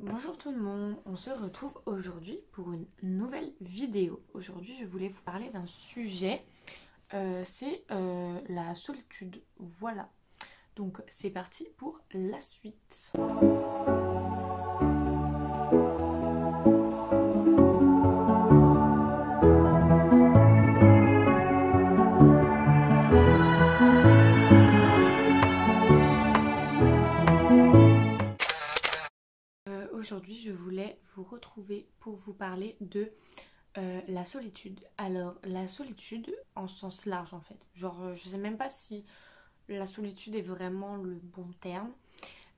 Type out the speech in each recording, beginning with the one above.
Bonjour tout le monde, on se retrouve aujourd'hui pour une nouvelle vidéo. Aujourd'hui je voulais vous parler d'un sujet, c'est la solitude. Voilà, donc c'est parti pour la suite. Aujourd'hui je voulais vous retrouver pour vous parler de la solitude. Alors la solitude en sens large en fait. Genre je sais même pas si la solitude est vraiment le bon terme.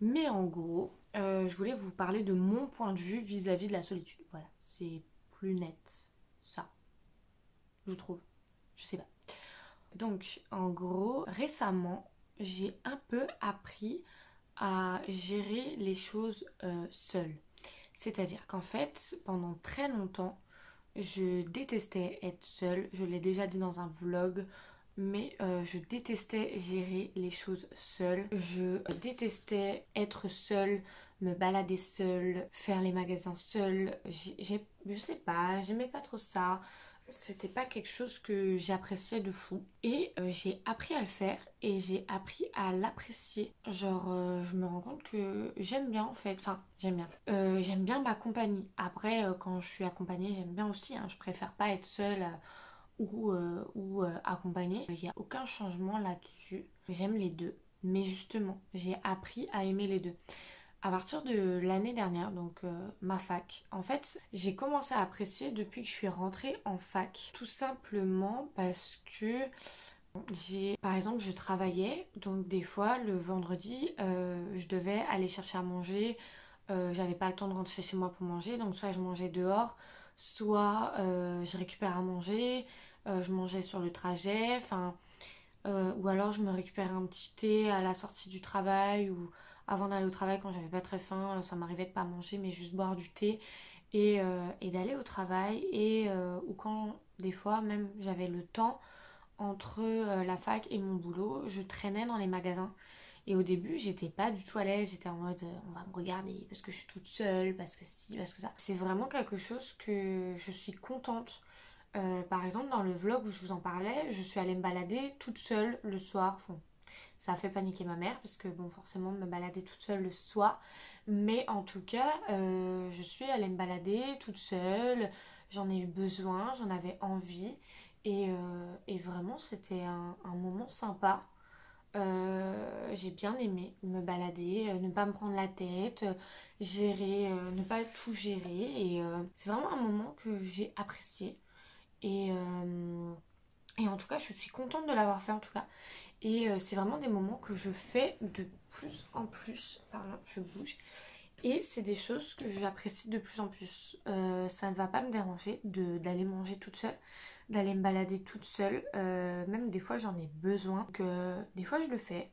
Mais en gros, je voulais vous parler de mon point de vue vis-à-vis de la solitude. Voilà, c'est plus net, ça, je trouve. Je sais pas. Donc, en gros, récemment, j'ai un peu appris à gérer les choses seule. C'est-à-dire qu'en fait, pendant très longtemps, je détestais être seule. Je l'ai déjà dit dans un vlog, mais je détestais gérer les choses seule. Je détestais être seule, me balader seule, faire les magasins seule. Je sais pas, j'aimais pas trop ça. C'était pas quelque chose que j'appréciais de fou. Et j'ai appris à le faire et j'ai appris à l'apprécier. Genre, je me rends compte que j'aime bien en fait. Enfin, j'aime bien. J'aime bien ma compagnie. Après, quand je suis accompagnée, j'aime bien aussi, hein. Je préfère pas être seule ou accompagnée. Il n'y a aucun changement là-dessus. J'aime les deux. Mais justement, j'ai appris à aimer les deux. À partir de l'année dernière, donc ma fac, en fait, j'ai commencé à apprécier depuis que je suis rentrée en fac. Tout simplement parce que par exemple, je travaillais, donc des fois, le vendredi, je devais aller chercher à manger. J'avais pas le temps de rentrer chez moi pour manger, donc soit je mangeais dehors, soit je récupère à manger, je mangeais sur le trajet, enfin, ou alors je me récupérais un petit thé à la sortie du travail ou avant d'aller au travail quand j'avais pas très faim, ça m'arrivait de pas manger mais juste boire du thé et d'aller au travail ou quand des fois même j'avais le temps entre la fac et mon boulot, je traînais dans les magasins. Et au début, j'étais pas du tout à l'aise. J'étais en mode, on va me regarder parce que je suis toute seule, parce que si, parce que ça. C'est vraiment quelque chose que je suis contente. Par exemple, dans le vlog où je vous en parlais, je suis allée me balader toute seule le soir. Enfin, ça a fait paniquer ma mère parce que, bon, forcément, me balader toute seule le soir. Mais en tout cas, je suis allée me balader toute seule. J'en ai eu besoin, j'en avais envie. Et vraiment, c'était un moment sympa. J'ai bien aimé me balader, ne pas me prendre la tête, gérer, ne pas tout gérer. Et c'est vraiment un moment que j'ai apprécié. Et, euh, et en tout cas, je suis contente de l'avoir fait en tout cas. Et c'est vraiment des moments que je fais de plus en plus. Pardon, je bouge. Et c'est des choses que j'apprécie de plus en plus. Ça ne va pas me déranger d'aller manger toute seule, d'aller me balader toute seule. Même des fois j'en ai besoin. Donc, des fois je le fais.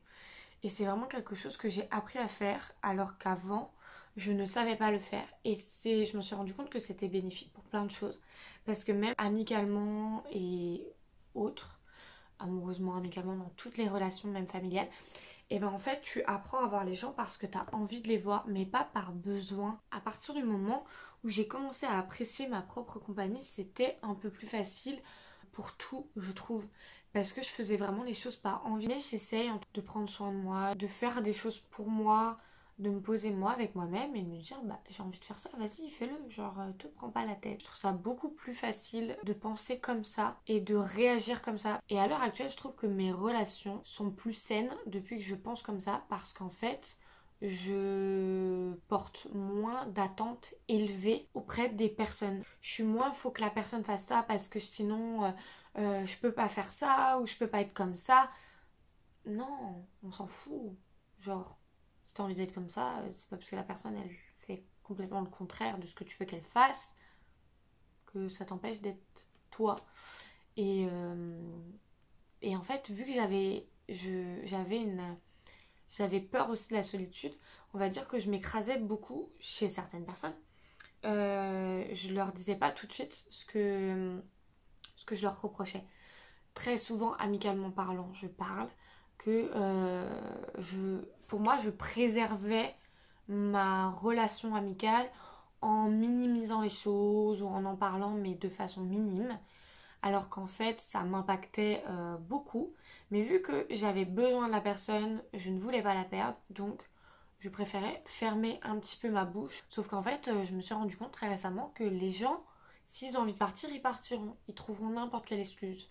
Et c'est vraiment quelque chose que j'ai appris à faire alors qu'avant je ne savais pas le faire. Et je me suis rendu compte que c'était bénéfique pour plein de choses. Parce que même amicalement et autres, amoureusement, amicalement, dans toutes les relations, même familiales, et ben en fait tu apprends à voir les gens parce que tu as envie de les voir mais pas par besoin. À partir du moment où j'ai commencé à apprécier ma propre compagnie, c'était un peu plus facile pour tout, je trouve, parce que je faisais vraiment les choses par envie. J'essaye de prendre soin de moi, de faire des choses pour moi, de me poser moi avec moi-même et de me dire bah j'ai envie de faire ça, vas-y fais-le, genre te prends pas la tête. Je trouve ça beaucoup plus facile de penser comme ça et de réagir comme ça. Et à l'heure actuelle je trouve que mes relations sont plus saines depuis que je pense comme ça parce qu'en fait je porte moins d'attentes élevées auprès des personnes. Je suis moins faut que la personne fasse ça parce que sinon je peux pas faire ça ou je peux pas être comme ça. Non, on s'en fout. Genre, si t'as envie d'être comme ça, c'est pas parce que la personne elle fait complètement le contraire de ce que tu veux qu'elle fasse que ça t'empêche d'être toi. Et, euh, et en fait, vu que j'avais peur aussi de la solitude, on va dire que je m'écrasais beaucoup chez certaines personnes. Je leur disais pas tout de suite ce que je leur reprochais. Très souvent, amicalement parlant, je parle que pour moi, je préservais ma relation amicale en minimisant les choses ou en parlant mais de façon minime, alors qu'en fait ça m'impactait beaucoup. Mais vu que j'avais besoin de la personne, je ne voulais pas la perdre, donc je préférais fermer un petit peu ma bouche. Sauf qu'en fait, je me suis rendu compte très récemment que les gens, s'ils ont envie de partir, ils partiront. Ils trouveront n'importe quelle excuse.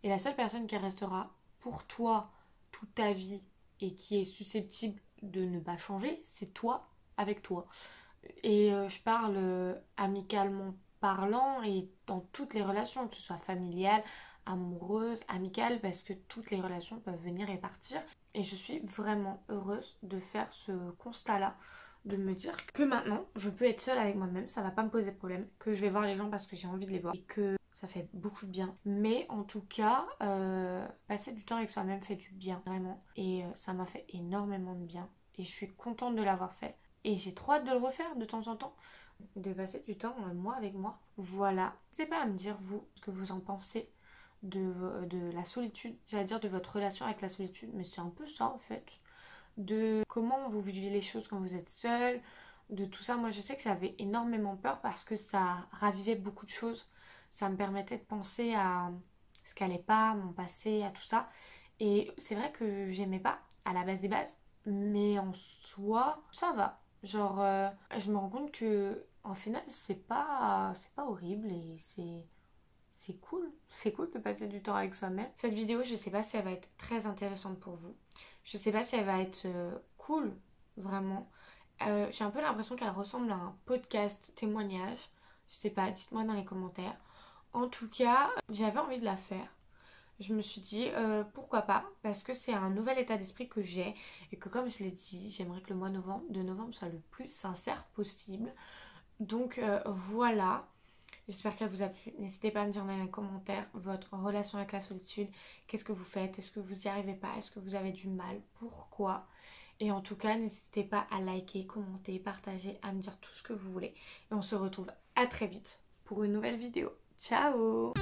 Et la seule personne qui restera pour toi toute ta vie et qui est susceptible de ne pas changer, c'est toi avec toi. Et je parle amicalement parlant et dans toutes les relations, que ce soit familiale, amoureuse, amicale, parce que toutes les relations peuvent venir et partir. Et je suis vraiment heureuse de faire ce constat-là, de me dire que maintenant, je peux être seule avec moi-même, ça va pas me poser de problème, que je vais voir les gens parce que j'ai envie de les voir et que ça fait beaucoup de bien. Mais en tout cas, passer du temps avec soi-même fait du bien, vraiment. Et ça m'a fait énormément de bien. Et je suis contente de l'avoir fait. Et j'ai trop hâte de le refaire de temps en temps. De passer du temps, moi, avec moi. Voilà. N'hésitez pas à me dire, vous, ce que vous en pensez de la solitude. J'allais dire de votre relation avec la solitude, mais c'est un peu ça, en fait. De comment vous vivez les choses quand vous êtes seul. De tout ça. Moi, je sais que j'avais énormément peur parce que ça ravivait beaucoup de choses. Ça me permettait de penser à ce qui allait pas, mon passé, à tout ça. Et c'est vrai que j'aimais pas à la base des bases. Mais en soi, ça va. Genre, je me rends compte que en final, c'est pas horrible et c'est cool de passer du temps avec soi-même. Cette vidéo, je sais pas si elle va être très intéressante pour vous. Je sais pas si elle va être cool, vraiment. J'ai un peu l'impression qu'elle ressemble à un podcast témoignage. Je sais pas, dites-moi dans les commentaires. En tout cas, j'avais envie de la faire. Je me suis dit pourquoi pas, parce que c'est un nouvel état d'esprit que j'ai et que comme je l'ai dit, j'aimerais que le mois de novembre soit le plus sincère possible. Donc voilà, j'espère qu'elle vous a plu. N'hésitez pas à me dire dans les commentaires votre relation avec la solitude. Qu'est-ce que vous faites? Est-ce que vous n'y arrivez pas? Est-ce que vous avez du mal? Pourquoi? Et en tout cas, n'hésitez pas à liker, commenter, partager, à me dire tout ce que vous voulez. Et on se retrouve à très vite pour une nouvelle vidéo. Ciao!